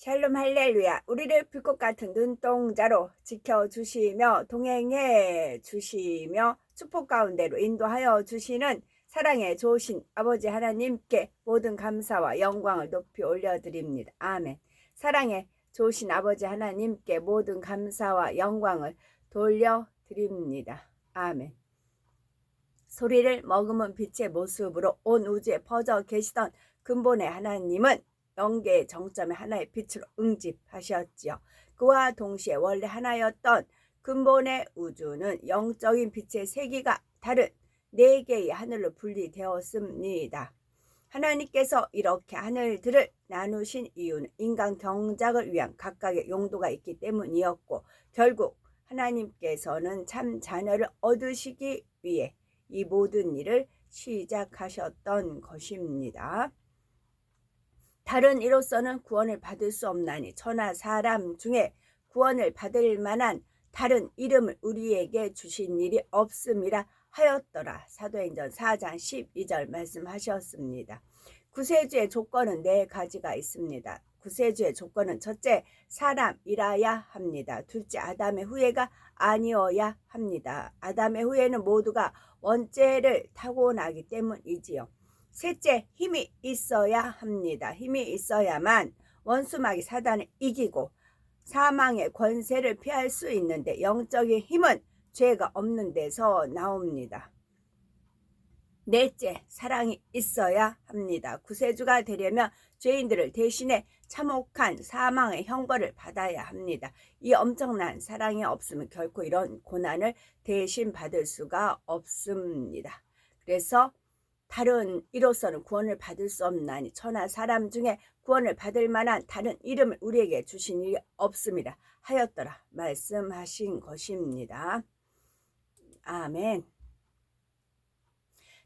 샬롬 할렐루야. 우리를 불꽃 같은 눈동자로 지켜주시며 동행해 주시며 축복 가운데로 인도하여 주시는 사랑의 좋으신 아버지 하나님께 모든 감사와 영광을 높이 올려드립니다. 아멘. 사랑의 좋으신 아버지 하나님께 모든 감사와 영광을 돌려드립니다. 아멘. 소리를 머금은 빛의 모습으로 온 우주에 퍼져 계시던 근본의 하나님은 영계의 정점에 하나의 빛으로 응집하셨지요. 그와 동시에 원래 하나였던 근본의 우주는 영적인 빛의 세기가 다른 네 개의 하늘로 분리되었습니다. 하나님께서 이렇게 하늘들을 나누신 이유는 인간 경작을 위한 각각의 용도가 있기 때문이었고, 결국 하나님께서는 참 자녀를 얻으시기 위해 이 모든 일을 시작하셨던 것입니다. 다른 이로서는 구원을 받을 수 없나니 천하 사람 중에 구원을 받을 만한 다른 이름을 우리에게 주신 일이 없음이라 하였더라. 사도행전 4장 12절 말씀하셨습니다. 구세주의 조건은 네 가지가 있습니다. 구세주의 조건은 첫째, 사람이라야 합니다. 둘째, 아담의 후예가 아니어야 합니다. 아담의 후예는 모두가 원죄를 타고나기 때문이지요. 셋째, 힘이 있어야 합니다. 힘이 있어야만 원수마귀 사단을 이기고 사망의 권세를 피할 수 있는데, 영적인 힘은 죄가 없는 데서 나옵니다. 넷째, 사랑이 있어야 합니다. 구세주가 되려면 죄인들을 대신해 참혹한 사망의 형벌을 받아야 합니다. 이 엄청난 사랑이 없으면 결코 이런 고난을 대신 받을 수가 없습니다. 그래서 다른 이로서는 구원을 받을 수 없나니 천하 사람 중에 구원을 받을 만한 다른 이름을 우리에게 주신 일이 없음이라 하였더라 말씀하신 것입니다. 아멘.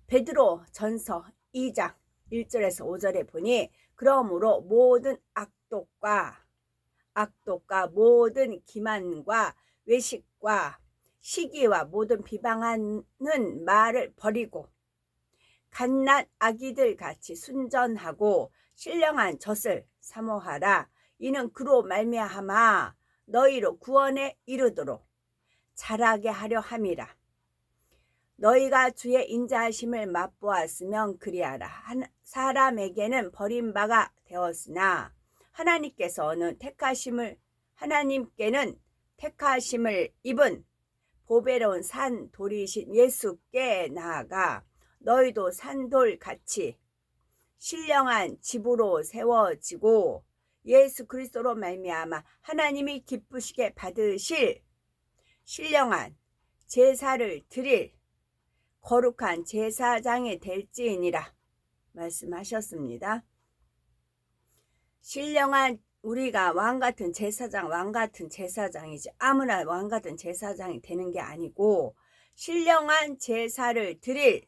베드로 전서 2장 1절에서 5절에 보니, 그러므로 모든 악독과 모든 기만과 외식과 시기와 모든 비방하는 말을 버리고 갓난 아기들 같이 순전하고 신령한 젖을 사모하라. 이는 그로 말미암아 너희로 구원에 이르도록 자라게 하려 함이라. 너희가 주의 인자하심을 맛보았으면 그리하라. 사람에게는 버림바가 되었으나 하나님께는 택하심을 입은 보배로운 산 돌이신 예수께 나아가 너희도 산돌같이 신령한 집으로 세워지고 예수 그리스도로 말미암아 하나님이 기쁘시게 받으실 신령한 제사를 드릴 거룩한 제사장이 될지니라 말씀하셨습니다. 신령한, 우리가 왕같은 제사장이지 아무나 왕같은 제사장이 되는 게 아니고 신령한 제사를 드릴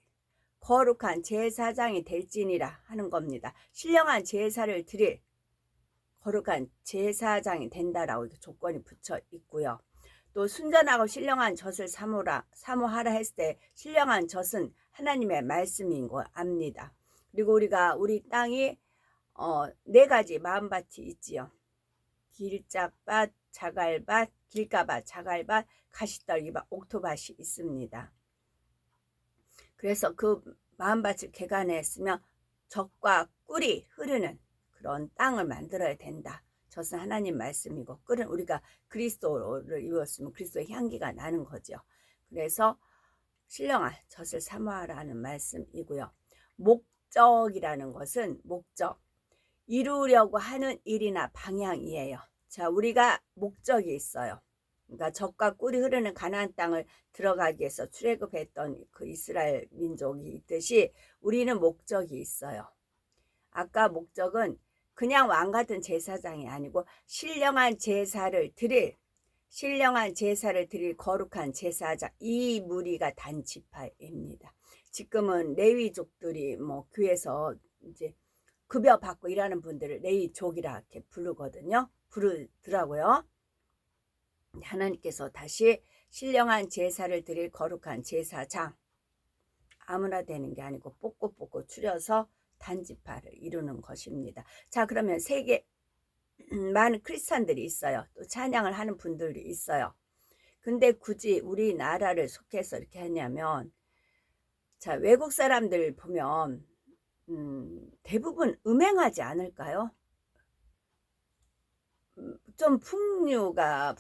거룩한 제사장이 될지니라 하는 겁니다. 신령한 제사를 드릴 거룩한 제사장이 된다라고 조건이 붙여 있고요. 또 순전하고 신령한 젖을 사모하라 했을 때 신령한 젖은 하나님의 말씀인 거 압니다. 그리고 우리 땅이 네 가지 마음밭이 있지요. 길짝밭, 자갈밭, 길가밭, 자갈밭, 가시떨기밭, 옥토밭이 있습니다. 그래서 그 마음밭을 개간했으면 젖과 꿀이 흐르는 그런 땅을 만들어야 된다. 젖은 하나님 말씀이고 꿀은 우리가 그리스도를 이루었으면 그리스도의 향기가 나는 거죠. 그래서 신령한 젖을 사모하라는 말씀이고요. 목적이라는 것은 이루려고 하는 일이나 방향이에요. 자, 우리가 목적이 있어요. 그러니까 젖과 꿀이 흐르는 가나안 땅을 들어가기 위해서 출애굽했던 그 이스라엘 민족이 있듯이 우리는 목적이 있어요. 아까 목적은 그냥 왕같은 제사장이 아니고 신령한 제사를 드릴 거룩한 제사장, 이 무리가 단 지파입니다. 지금은 레위족들이 교회에서 이제 급여 받고 일하는 분들을 레위족이라 이렇게 부르더라고요. 하나님께서 다시 신령한 제사를 드릴 거룩한 제사장, 아무나 되는 게 아니고 뽑고 추려서 단지파를 이루는 것입니다. 자, 그러면 많은 크리스찬들이 있어요. 또 찬양을 하는 분들이 있어요. 근데 굳이 우리나라를 속해서 이렇게 하냐면, 자, 외국 사람들 보면 대부분 음행하지 않을까요? 좀 풍조가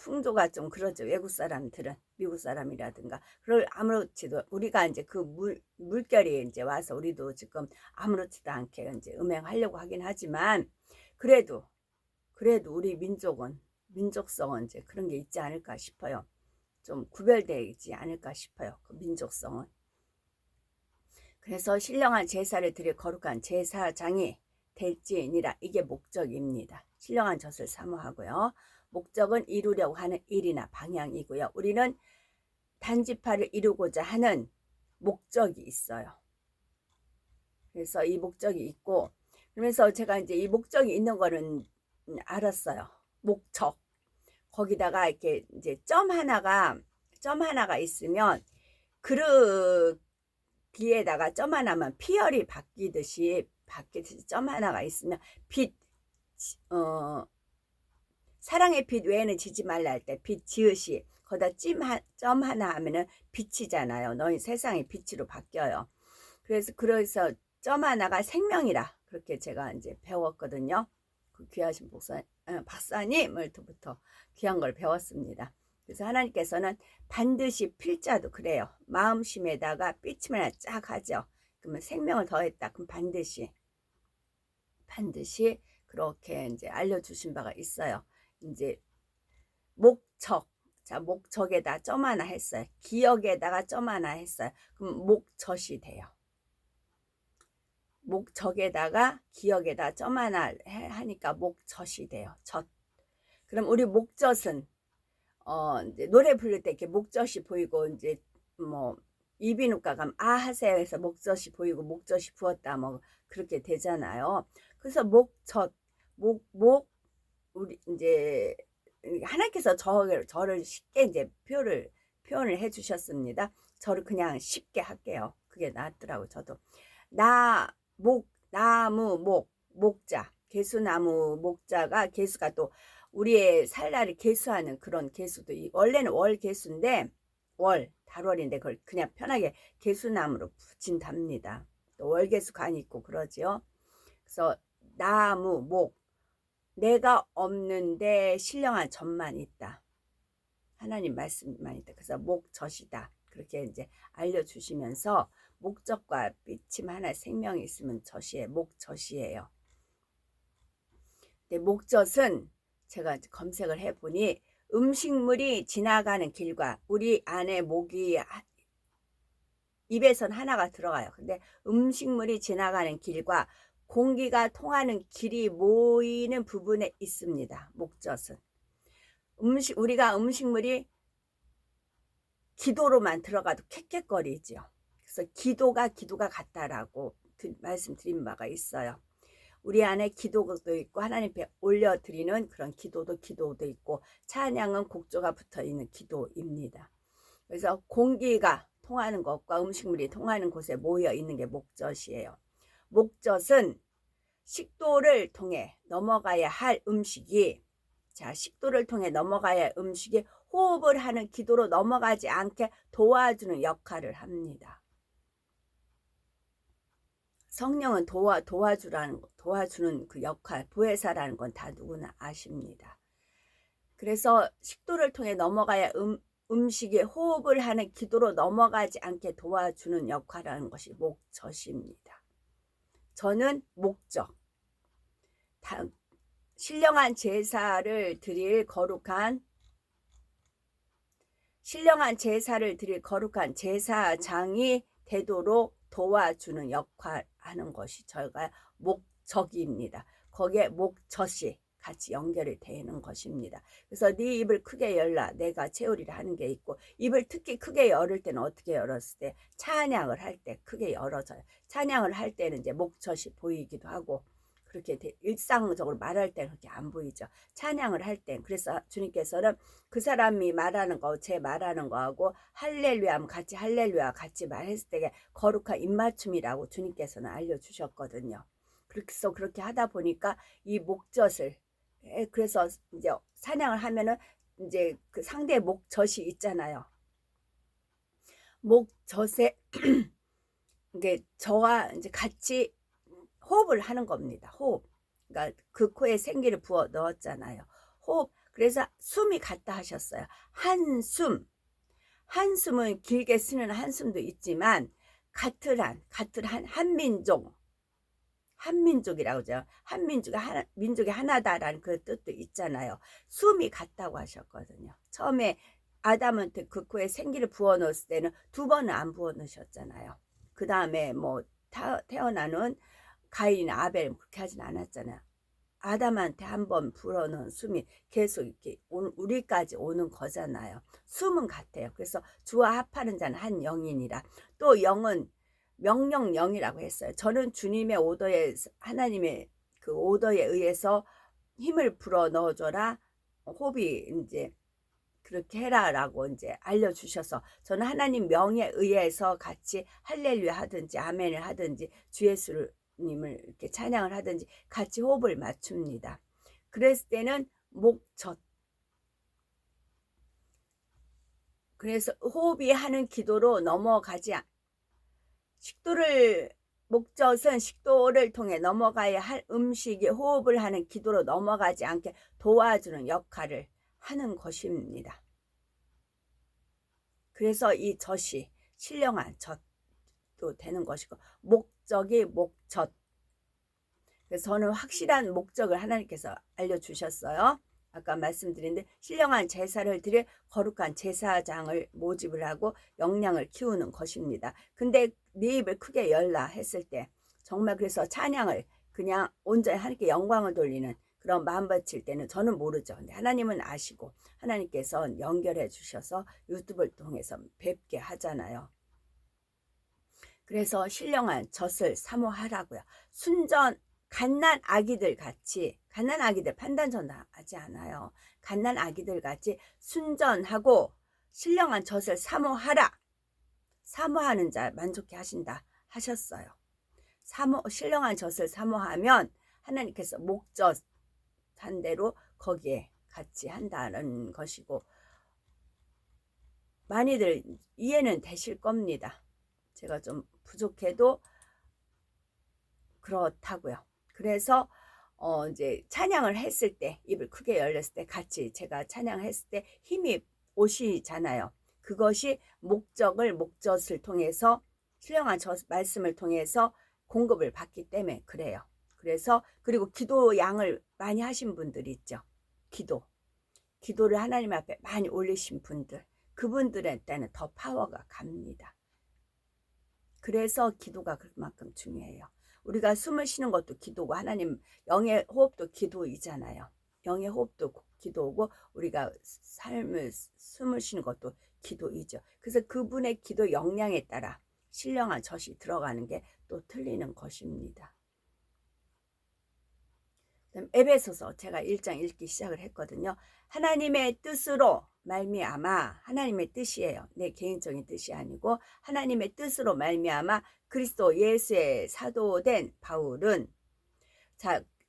좀 그러죠. 외국 사람들은, 미국 사람이라든가. 그걸 아무렇지도, 우리가 이제 그 물결이 이제 와서 우리도 지금 아무렇지도 않게 이제 음행하려고 하긴 하지만, 그래도, 우리 민족성은 이제 그런 게 있지 않을까 싶어요. 좀 구별되지 않을까 싶어요. 그 민족성은. 그래서 신령한 제사를 드릴 거룩한 제사장이 될지니라. 이게 목적입니다. 신령한 젖을 사모하고요. 목적은 이루려고 하는 일이나 방향이고요. 우리는 단지파를 이루고자 하는 목적이 있어요. 그래서 이 목적이 있고, 그러면서 제가 이제 이 목적이 있는 거는 알았어요. 목적. 거기다가 이렇게 이제 점 하나가 있으면 그릇 뒤에다가 점 하나만 피열이 바뀌듯이 점 하나가 있으면 빛, 사랑의 빛 외에는 지지 말라 할 때 빛 지으시 거기다 점 하나 하면은 빛이잖아요. 너희 세상의 빛으로 바뀌어요. 그래서 점 하나가 생명이라 그렇게 제가 이제 배웠거든요. 그 귀하신 박사님을부터 귀한 걸 배웠습니다. 그래서 하나님께서는 반드시 필자도 그래요. 마음심에다가 삐침을 하나 쫙 하죠. 그러면 생명을 더했다. 그럼 반드시 그렇게 이제 알려주신 바가 있어요. 이제 목적. 자, 목적에다 점 하나 했어요. 기억에다가 점 하나 했어요. 그럼 목젖이 돼요. 목적에다가 기억에다 점 하나 하니까 목젖이 돼요. 젖. 그럼 우리 목젖은 이제 노래 부를 때 이렇게 목젖이 보이고 이제 뭐 이비인후과 가면 아 하세요 해서 목젖이 보이고 목젖이 부었다 뭐 그렇게 되잖아요. 그래서 목젖 우리 이제 하나님께서 저를 쉽게 이제 표현을 해 주셨습니다. 저를 그냥 쉽게 할게요. 그게 낫더라고. 저도 나무 목자 개수나무 목자가 개수가 또 우리의 살날을 개수하는 그런 개수도 원래는 월 개수인데 달월인데 그걸 그냥 편하게 개수나무로 붙인답니다. 또 월개수간이 있고 그러지요. 그래서 나무 내가 없는데 신령한 젖만 있다. 하나님 말씀만 있다. 그래서 목젖이다. 그렇게 이제 알려주시면서 목젖과 삐침 하나 생명이 있으면 목젖이에요. 근데 목젖은 제가 검색을 해보니 음식물이 지나가는 길과 우리 안에 목이 입에선 하나가 들어가요. 근데 음식물이 지나가는 길과 공기가 통하는 길이 모이는 부분에 있습니다. 목젖은. 우리가 음식물이 기도로만 들어가도 캑캑거리죠. 그래서 기도가 같다라고 말씀드린 바가 있어요. 우리 안에 기도도 있고 하나님 앞에 올려드리는 그런 기도도 있고 찬양은 곡조가 붙어있는 기도입니다. 그래서 공기가 통하는 것과 음식물이 통하는 곳에 모여 있는 게 목젖이에요. 목젖은 식도를 통해 넘어가야 할 음식이 식도를 통해 넘어가야 할 음식이 호흡을 하는 기도로 넘어가지 않게 도와주는 역할을 합니다. 성령은 도와주는 그 역할, 보혜사라는 건 다 누구나 아십니다. 그래서 식도를 통해 넘어가야 음식이 호흡을 하는 기도로 넘어가지 않게 도와주는 역할이라는 것이 목젖입니다. 저는 목적, 신령한 제사를 드릴 거룩한 제사장이 되도록 도와주는 역할 하는 것이 저희가 목적입니다. 거기에 목젖이 같이 연결이 되는 것입니다. 그래서 네 입을 크게 열라 내가 채우리라 하는 게 있고 입을 특히 크게 열을 때는 어떻게 열었을 때 찬양을 할 때 크게 열어져요. 찬양을 할 때는 이제 목젖이 보이기도 하고 그렇게 일상적으로 말할 때는 그렇게 안 보이죠. 찬양을 할 때. 그래서 주님께서는 그 사람이 말하는 거, 제 말하는 거하고 할렐루야 하면 같이 할렐루야 같이 말했을 때 거룩한 입맞춤이라고 주님께서는 알려주셨거든요. 그래서 그렇게 하다 보니까 이 목젖을 그래서 이제 찬양을 하면은 이제 그 상대의 목젖이 있잖아요. 목젖에 이게 저와 이제 같이 호흡을 하는 겁니다. 호흡. 그러니까 그 코에 생기를 부어 넣었잖아요. 호흡. 그래서 숨이 같다 하셨어요. 한숨. 한숨은 길게 쓰는 한숨도 있지만 한민족. 한민족이라고 하죠. 민족이 하나다라는 그 뜻도 있잖아요. 숨이 같다고 하셨거든요. 처음에 아담한테 그 코에 생기를 부어 넣었을 때는 2번은 안 부어 넣으셨잖아요. 그 다음에 뭐 태어나는 가인이나 아벨 그렇게 하진 않았잖아요. 아담한테 한번 불어넣은 숨이 계속 이렇게 우리까지 오는 거잖아요. 숨은 같아요. 그래서 주와 합하는 자는 한 영이니라. 또 영은 명령영이라고 했어요. 저는 주님의 오더에 하나님의 그 오더에 의해서 힘을 불어 넣어줘라. 호비 이제 그렇게 해라라고 이제 알려주셔서 저는 하나님 명에 의해서 같이 할렐루야 하든지 아멘을 하든지 주 예수님을 이렇게 찬양을 하든지 같이 호흡을 맞춥니다. 그랬을 때는 목젖. 그래서 호흡이 하는 기도로 넘어가지 목젖은 식도를 통해 넘어가야 할 음식이 호흡을 하는 기도로 넘어가지 않게 도와주는 역할을 하는 것입니다. 그래서 이 젖이 신령한 젖도 되는 것이고 목적이 목젖. 그래서 저는 확실한 목적을 하나님께서 알려주셨어요. 아까 말씀드린데 신령한 제사를 드릴 거룩한 제사장을 모집을 하고 역량을 키우는 것입니다. 근데 네 입을 크게 열라 했을 때 정말 그래서 찬양을 그냥 온전히 하나님께 영광을 돌리는 그런 마음 바칠 때는 저는 모르죠. 근데 하나님은 아시고 하나님께서 연결해 주셔서 유튜브를 통해서 뵙게 하잖아요. 그래서 신령한 젖을 사모하라고요. 순전 갓난 아기들 같이 갓난 아기들 판단 전하지 않아요. 갓난 아기들 같이 순전하고 신령한 젖을 사모하라. 사모하는 자 만족해 하신다 하셨어요. 신령한 젖을 사모하면 하나님께서 목젖 한 대로 거기에 같이 한다는 것이고 많이들 이해는 되실 겁니다. 제가 좀 부족해도 그렇다고요. 그래서 이제 찬양을 했을 때 입을 크게 열렸을 때 같이 제가 찬양을 했을 때 힘이 오시잖아요. 그것이 목젖을 통해서 신령한 말씀을 통해서 공급을 받기 때문에 그래요. 그래서 그리고 기도 양을 많이 하신 분들 있죠. 기도를 하나님 앞에 많이 올리신 분들 그분들한테는 더 파워가 갑니다. 그래서 기도가 그만큼 중요해요. 우리가 숨을 쉬는 것도 기도고 하나님 영의 호흡도 기도이잖아요. 영의 호흡도 기도고 우리가 숨을 쉬는 것도 기도이죠. 그래서 그분의 기도 역량에 따라 신령한 젖이 들어가는 게 또 틀리는 것입니다. 에베소서 제가 1장 읽기 시작을 했거든요. 하나님의 뜻으로 말미암아 하나님의 뜻이에요. 내 개인적인 뜻이 아니고 하나님의 뜻으로 말미암아 그리스도 예수의 사도된 바울은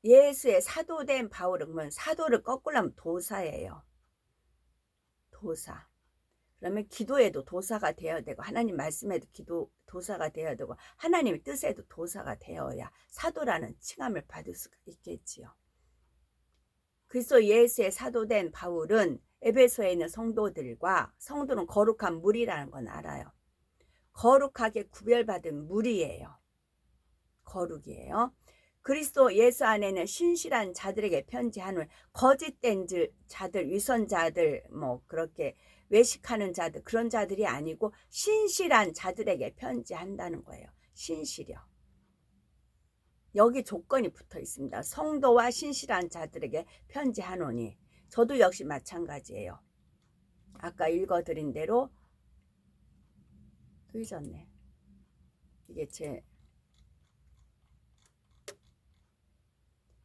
예수의 사도된 바울은 그러면 사도를 거꾸로 하면 도사예요. 도사. 그러면 기도에도 도사가 되어야 되고 하나님 말씀에도 도사가 되어야 되고 하나님의 뜻에도 도사가 되어야 사도라는 칭함을 받을 수가 있겠지요. 그리스도 예수의 사도된 바울은 에베소에 있는 성도는 거룩한 무리라는 건 알아요. 거룩하게 구별받은 무리예요. 거룩이에요. 그리스도 예수 안에는 신실한 자들에게 편지하는 거짓된 자들, 위선자들, 뭐 그렇게 외식하는 자들 그런 자들이 아니고 신실한 자들에게 편지한다는 거예요. 신실이요. 여기 조건이 붙어 있습니다. 성도와 신실한 자들에게 편지하노니 저도 역시 마찬가지예요. 아까 읽어드린 대로 또 잊었네. 이게 제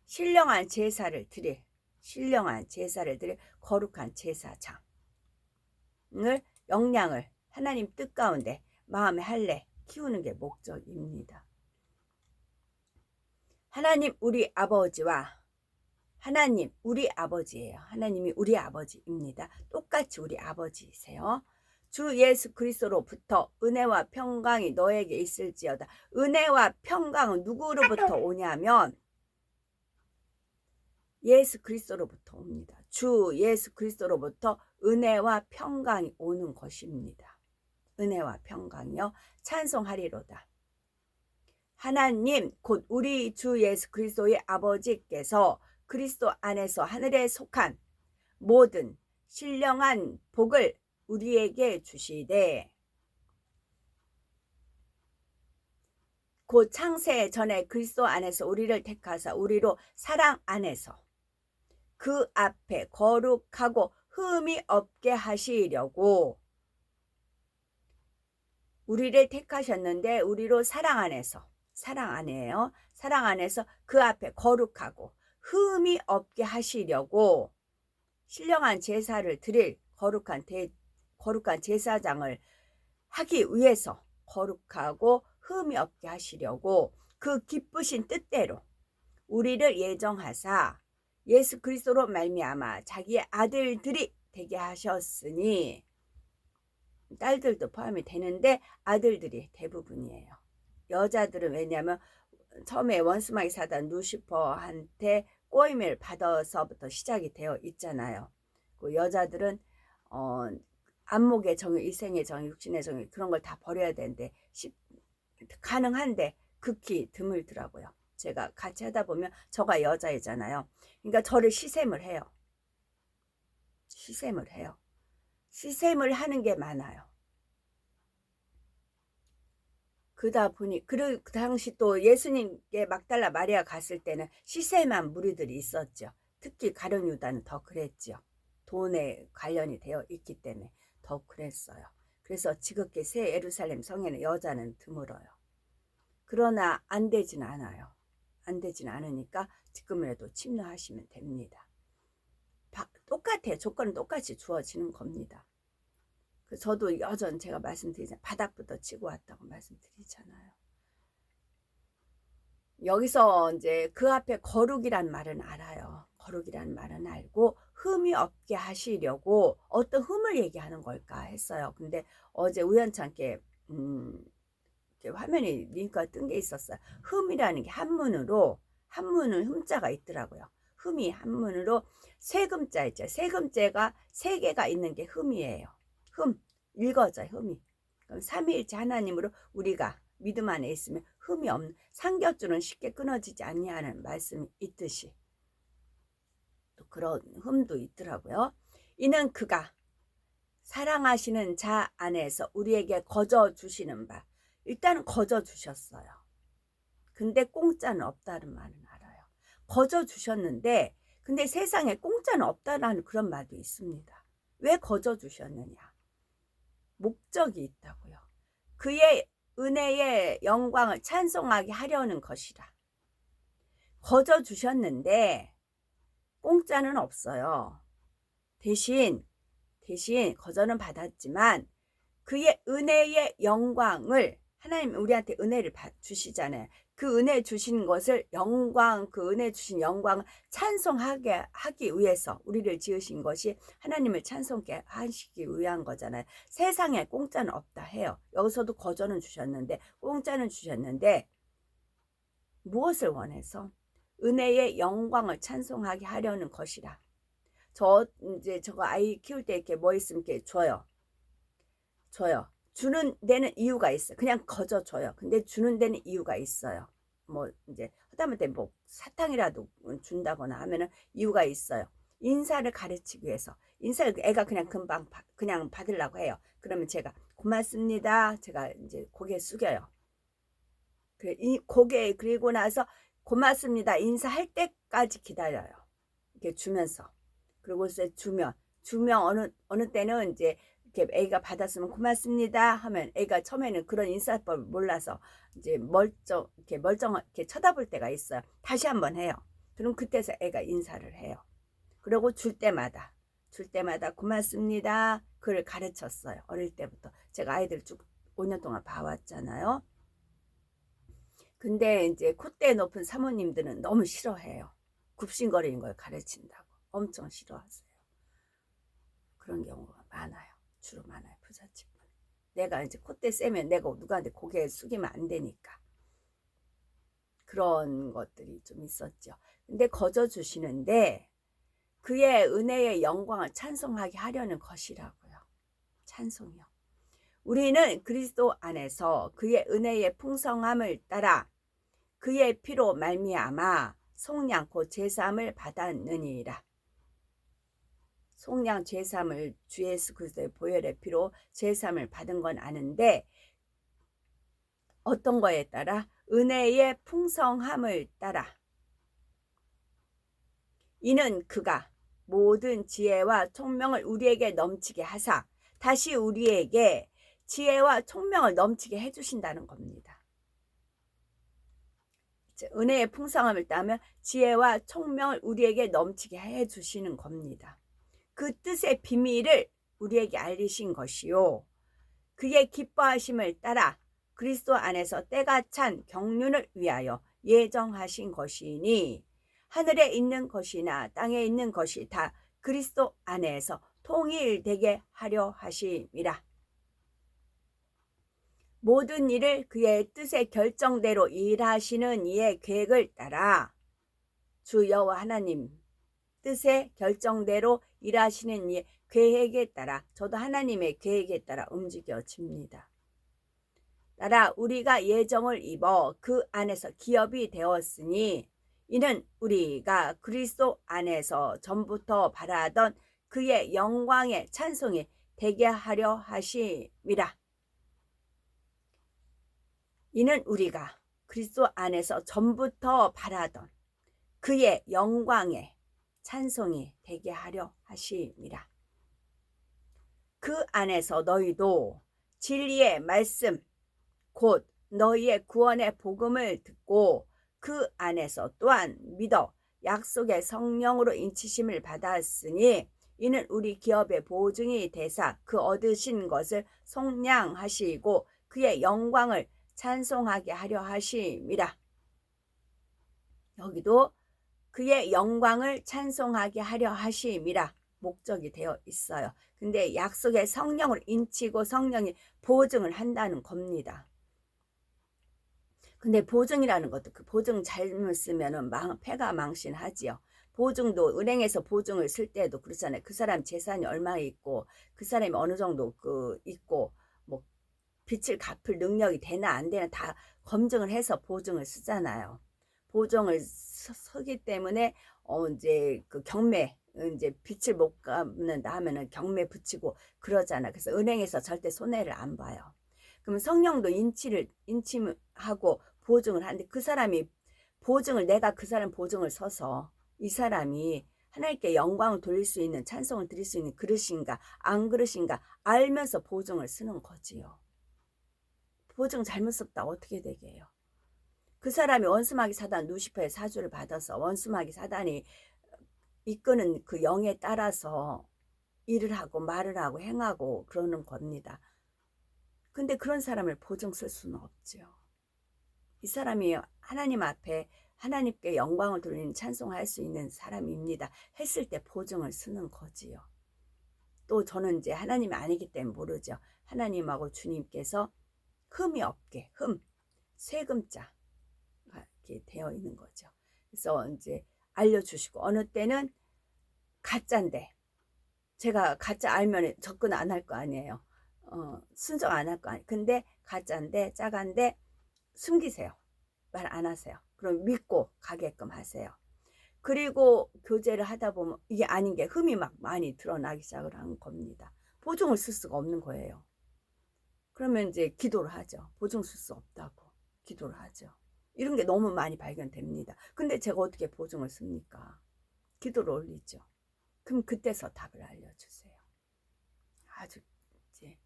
신령한 제사를 드릴 거룩한 제사장을 역량을 하나님 뜻 가운데 마음의 할례 키우는 게 목적입니다. 하나님 우리 아버지와 하나님, 우리 아버지예요. 하나님이 우리 아버지입니다. 똑같이 우리 아버지이세요. 주 예수 그리스도로부터 은혜와 평강이 너에게 있을지어다. 은혜와 평강은 누구로부터 오냐면 예수 그리스도로부터 옵니다. 주 예수 그리스도로부터 은혜와 평강이 오는 것입니다. 은혜와 평강이요. 찬송하리로다. 하나님 곧 우리 주 예수 그리스도의 아버지께서 그리스도 안에서 하늘에 속한 모든 신령한 복을 우리에게 주시되 곧 창세 전에 그리스도 안에서 우리를 택하사 우리로 사랑 안에서 그 앞에 거룩하고 흠이 없게 하시려고 우리를 택하셨는데 우리로 사랑 안에서 사랑 안에요. 사랑 안에서 그 앞에 거룩하고 흠이 없게 하시려고 신령한 제사를 드릴 거룩한 제사장을 하기 위해서 거룩하고 흠이 없게 하시려고 그 기쁘신 뜻대로 우리를 예정하사 예수 그리스도로 말미암아 자기의 아들들이 되게 하셨으니 딸들도 포함이 되는데 아들들이 대부분이에요. 여자들은 왜냐하면 처음에 원수마귀 사단 루시퍼한테 꼬임을 받아서부터 시작이 되어 있잖아요. 그 여자들은 안목의 정욕, 일생의 정욕, 육신의 정욕 그런 걸 다 버려야 되는데 가능한데 극히 드물더라고요. 제가 같이 하다 보면 저가 여자이잖아요. 그러니까 저를 시샘을 해요. 시샘을 해요. 시샘을 하는 게 많아요. 그러다 보니 그 당시 또 예수님께 막달라 마리아 갔을 때는 시샘한 무리들이 있었죠. 특히 가룟 유다는 더 그랬죠. 돈에 관련이 되어 있기 때문에 더 그랬어요. 그래서 지극히 새 예루살렘 성에는 여자는 드물어요. 그러나 안 되진 않아요. 안 되진 않으니까 지금이라도 침노하시면 됩니다. 똑같아요. 조건은 똑같이 주어지는 겁니다. 저도 여전 제가 말씀드리잖아요. 바닥부터 치고 왔다고 말씀드리잖아요. 여기서 이제 그 앞에 거룩이란 말은 알아요. 거룩이란 말은 알고 흠이 없게 하시려고 어떤 흠을 얘기하는 걸까 했어요. 근데 어제 우연찮게 화면에 링크가 뜬 게 있었어요. 흠이라는 게 한문은 흠자가 있더라고요. 흠이 한문으로 세금자 있죠. 세금자가 세 개가 있는 게 흠이에요. 흠 읽어져요. 흠이. 그럼 삼위일체 하나님으로 우리가 믿음 안에 있으면 흠이 없는 삼겹줄은 쉽게 끊어지지 아니하는 말씀이 있듯이 또 그런 흠도 있더라고요. 이는 그가 사랑하시는 자 안에서 우리에게 거저 주시는 바 일단은 거저 주셨어요. 근데 공짜는 없다는 말은 알아요. 거저 주셨는데 근데 세상에 공짜는 없다라는 그런 말도 있습니다. 왜 거저 주셨느냐? 목적이 있다고요. 그의 은혜의 영광을 찬송하게 하려는 것이라. 거저 주셨는데 공짜는 없어요. 대신 거저는 받았지만 그의 은혜의 영광을 하나님 우리한테 은혜를 주시잖아요. 그 은혜 주신 것을 그 은혜 주신 영광을 찬송하게 하기 위해서 우리를 지으신 것이 하나님을 찬송케 하시기 위한 거잖아요. 세상에 공짜는 없다 해요. 여기서도 거저는 주셨는데 공짜는 주셨는데 무엇을 원해서? 은혜의 영광을 찬송하게 하려는 것이라. 저거 아이 키울 때 이렇게 뭐 있으면 이렇게 줘요. 주는 데는 이유가 있어요. 그냥 거저 줘요. 근데 주는 데는 이유가 있어요. 뭐 이제 하다못해 뭐 사탕이라도 준다거나 하면은 이유가 있어요. 인사를 가르치기 위해서. 인사를 애가 그냥 금방 그냥 받으려고 해요. 그러면 제가 고맙습니다. 제가 이제 고개 숙여요. 이 고개 그리고 나서 고맙습니다. 인사할 때까지 기다려요. 이렇게 주면서. 그리고 주면 어느 때는 이제 이렇게 애가 받았으면 고맙습니다 하면 애가 처음에는 그런 인사법을 몰라서 이제 멀쩡하게 쳐다볼 때가 있어요. 다시 한번 해요. 그럼 그때서 애가 인사를 해요. 그리고 줄 때마다 고맙습니다. 그걸 가르쳤어요. 어릴 때부터. 제가 아이들 쭉 5년 동안 봐왔잖아요. 근데 이제 콧대 높은 사모님들은 너무 싫어해요. 굽신거리는 걸 가르친다고 엄청 싫어하세요. 그런 경우가 많아요. 주로 많아요. 부잣집. 내가 이제 콧대 세면 내가 누구한테 고개 숙이면 안 되니까. 그런 것들이 좀 있었죠. 근데 거저 주시는데 그의 은혜의 영광을 찬송하게 하려는 것이라고요. 찬송이요. 우리는 그리스도 안에서 그의 은혜의 풍성함을 따라 그의 피로 말미암아 속량 곧 제사함을 받았느니라. 속량 제사함을 주 예수 그리스도의 보혈의 피로 제사함을 받은 건 아는데 어떤 거에 따라? 은혜의 풍성함을 따라. 이는 그가 모든 지혜와 총명을 우리에게 넘치게 하사 다시 우리에게 지혜와 총명을 넘치게 해주신다는 겁니다. 은혜의 풍성함을 따면 지혜와 총명을 우리에게 넘치게 해주시는 겁니다. 그 뜻의 비밀을 우리에게 알리신 것이요. 그의 기뻐하심을 따라 그리스도 안에서 때가 찬 경륜을 위하여 예정하신 것이니 하늘에 있는 것이나 땅에 있는 것이 다 그리스도 안에서 통일되게 하려 하심이라. 모든 일을 그의 뜻의 결정대로 일하시는 이의 계획을 따라 주 여호와 하나님 뜻의 결정대로 일하시는 이의 계획에 따라 저도 하나님의 계획에 따라 움직여집니다. 따라 우리가 예정을 입어 그 안에서 기업이 되었으니 이는 우리가 그리스도 안에서 전부터 바라던 그의 영광의 찬송이 되게 하려 하심이라. 이는 우리가 그리스도 안에서 전부터 바라던 그의 영광의 찬송이 되게 하려 하심이라. 그 안에서 너희도 진리의 말씀 곧 너희의 구원의 복음을 듣고 그 안에서 또한 믿어 약속의 성령으로 인치심을 받았으니 이는 우리 기업의 보증이 되사 그 얻으신 것을 속량하시고 그의 영광을 찬송하게 하려 하심이라. 여기도 그의 영광을 찬송하게 하려 하심이라 목적이 되어 있어요. 근데 약속의 성령을 인치고 성령이 보증을 한다는 겁니다. 근데 보증이라는 것도 그 보증 잘못 쓰면은 패가 망신하지요. 보증도 은행에서 보증을 쓸 때도 그렇잖아요. 그 사람 재산이 얼마 있고 그 사람이 어느 정도 있고 뭐 빚을 갚을 능력이 되나 안 되나 다 검증을 해서 보증을 쓰잖아요. 보증을 서기 때문에 이제 그 경매 이제 빚을 못 갚는다 하면은 경매 붙이고 그러잖아. 그래서 은행에서 절대 손해를 안 봐요. 그러면 성령도 인침하고 보증을 하는데 그 사람이 내가 그 사람 보증을 서서 이 사람이 하나님께 영광을 돌릴 수 있는 찬송을 드릴 수 있는 그릇인가 안 그릇인가 알면서 보증을 쓰는 거지요. 보증 잘못 썼다 어떻게 되게 해요. 그 사람이 원수마귀 사단 루시퍼의 사주를 받아서 원수마귀 사단이 이끄는 그 영에 따라서 일을 하고 말을 하고 행하고 그러는 겁니다. 근데 그런 사람을 보증 쓸 수는 없죠. 이 사람이 하나님 앞에 하나님께 영광을 돌리는 찬송할 수 있는 사람입니다. 했을 때 보증을 쓰는 거지요. 또 저는 이제 하나님이 아니기 때문에 모르죠. 하나님하고 주님께서 흠이 없게 세금자가 이렇게 되어 있는 거죠. 그래서 이제 알려주시고 어느 때는 가짜인데 제가 가짜 알면 접근 안 할 거 아니에요. 순정 안 할 거 아니에요. 근데 가짜인데 짜간데 숨기세요. 말 안 하세요. 그럼 믿고 가게끔 하세요. 그리고 교제를 하다 보면 이게 아닌 게 흠이 막 많이 드러나기 시작을 한 겁니다. 보증을 쓸 수가 없는 거예요. 그러면 이제 기도를 하죠. 보증 쓸 수 없다고 기도를 하죠. 이런 게 너무 많이 발견됩니다. 근데 제가 어떻게 보증을 씁니까? 기도를 올리죠. 그럼 그때서 답을 알려주세요. 아주 이제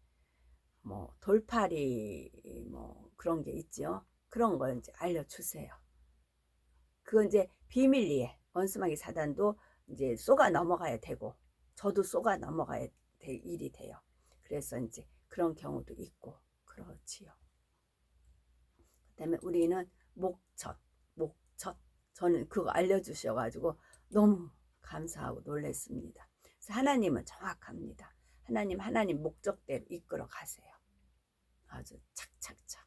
뭐 돌팔이 뭐 그런 게 있죠. 그런 걸 이제 알려주세요. 그건 이제 비밀리에 원수마귀 사단도 이제 쏘가 넘어가야 되고 저도 쏘가 넘어가야 될 일이 돼요. 그래서 이제 그런 경우도 있고 그렇지요. 그다음에 우리는 목첫 저는 그거 알려주셔가지고 너무 감사하고 놀랐습니다. 그래서 하나님은 정확합니다. 하나님 목적대로 이끌어 가세요. 아주 착착착.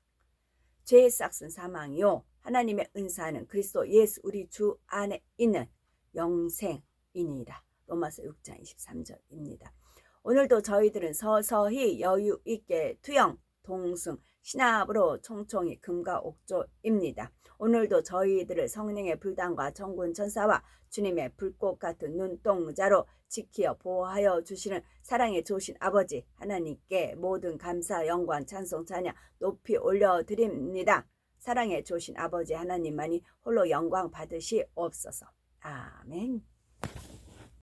죄의 싹은 사망이요 하나님의 은사는 그리스도 예수 우리 주 안에 있는 영생이니라. 로마서 6장 23절입니다. 오늘도 저희들은 서서히 여유 있게 투영, 동승, 신압으로 총총히 금과 옥조입니다. 오늘도 저희들을 성령의 불단과 천군 천사와 주님의 불꽃 같은 눈동자로 지키어 보호하여 주시는 사랑의 좋으신 아버지 하나님께 모든 감사, 영광, 찬송, 찬양 높이 올려드립니다. 사랑의 좋으신 아버지 하나님만이 홀로 영광 받으시옵소서. 아멘.